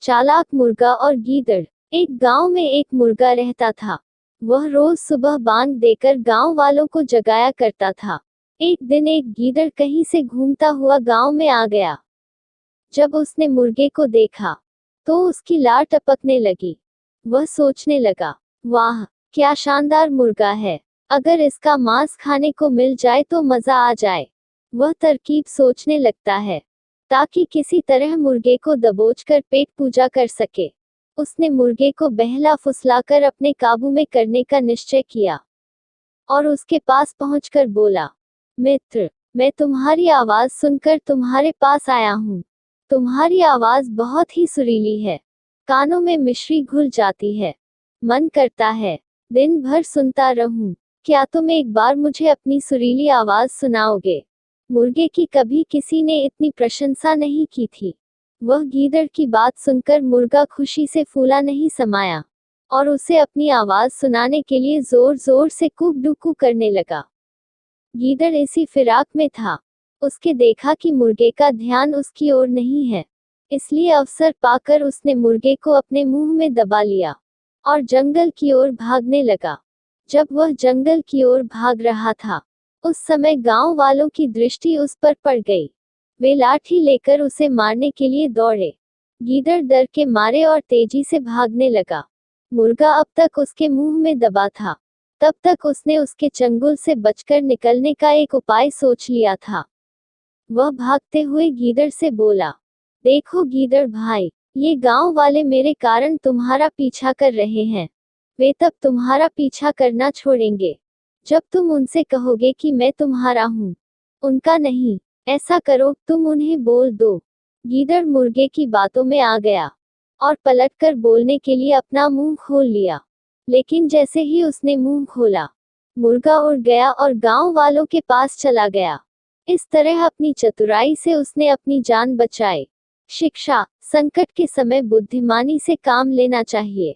चालाक मुर्गा और गीदड़। एक गांव में एक मुर्गा रहता था। वह रोज सुबह बांग देकर गांव वालों को जगाया करता था। एक दिन एक गीदड़ कहीं से घूमता हुआ गांव में आ गया। जब उसने मुर्गे को देखा तो उसकी लार टपकने लगी। वह सोचने लगा, वाह, क्या शानदार मुर्गा है, अगर इसका मांस खाने को मिल जाए तो मजा आ जाए। वह तरकीब सोचने लगता है ताकि किसी तरह मुर्गे को दबोचकर पेट पूजा कर सके। उसने मुर्गे को बहला फुसलाकर अपने काबू में करने का निश्चय किया और उसके पास पहुंचकर बोला, मित्र, मैं तुम्हारी आवाज सुनकर तुम्हारे पास आया हूँ। तुम्हारी आवाज बहुत ही सुरीली है, कानों में मिश्री घुल जाती है, मन करता है दिन भर सुनता रहूं। क्या तुम एक बार मुझे अपनी सुरीली आवाज सुनाओगे? मुर्गे की कभी किसी ने इतनी प्रशंसा नहीं की थी। वह गीदड़ की बात सुनकर मुर्गा खुशी से फूला नहीं समाया और उसे अपनी आवाज सुनाने के लिए जोर जोर से कूक डुकू करने लगा। गीदड़ इसी फिराक में था। उसके देखा कि मुर्गे का ध्यान उसकी ओर नहीं है, इसलिए अवसर पाकर उसने मुर्गे को अपने मुंह में दबा लिया और जंगल की ओर भागने लगा। जब वह जंगल की ओर भाग रहा था, उस समय गांव वालों की दृष्टि उस पर पड़ गई। वे लाठी लेकर उसे मारने के लिए दौड़े। गीदड़ डर के मारे और तेजी से भागने लगा। मुर्गा अब तक उसके मुंह में दबा था। तब तक उसने उसके चंगुल से बचकर निकलने का एक उपाय सोच लिया था। वह भागते हुए गीदड़ से बोला, देखो गीदड़ भाई, ये गांव वाले मेरे कारण तुम्हारा पीछा कर रहे हैं। वे तब तुम्हारा पीछा करना छोड़ेंगे जब तुम उनसे कहोगे कि मैं तुम्हारा हूँ, उनका नहीं। ऐसा करो, तुम उन्हें बोल दो। गीदड़ मुर्गे की बातों में आ गया और पलटकर बोलने के लिए अपना मुंह खोल लिया। लेकिन जैसे ही उसने मुंह खोला, मुर्गा उड़ गया और गांव वालों के पास चला गया। इस तरह अपनी चतुराई से उसने अपनी जान बचाई। शिक्षा: संकट के समय बुद्धिमानी से काम लेना चाहिए।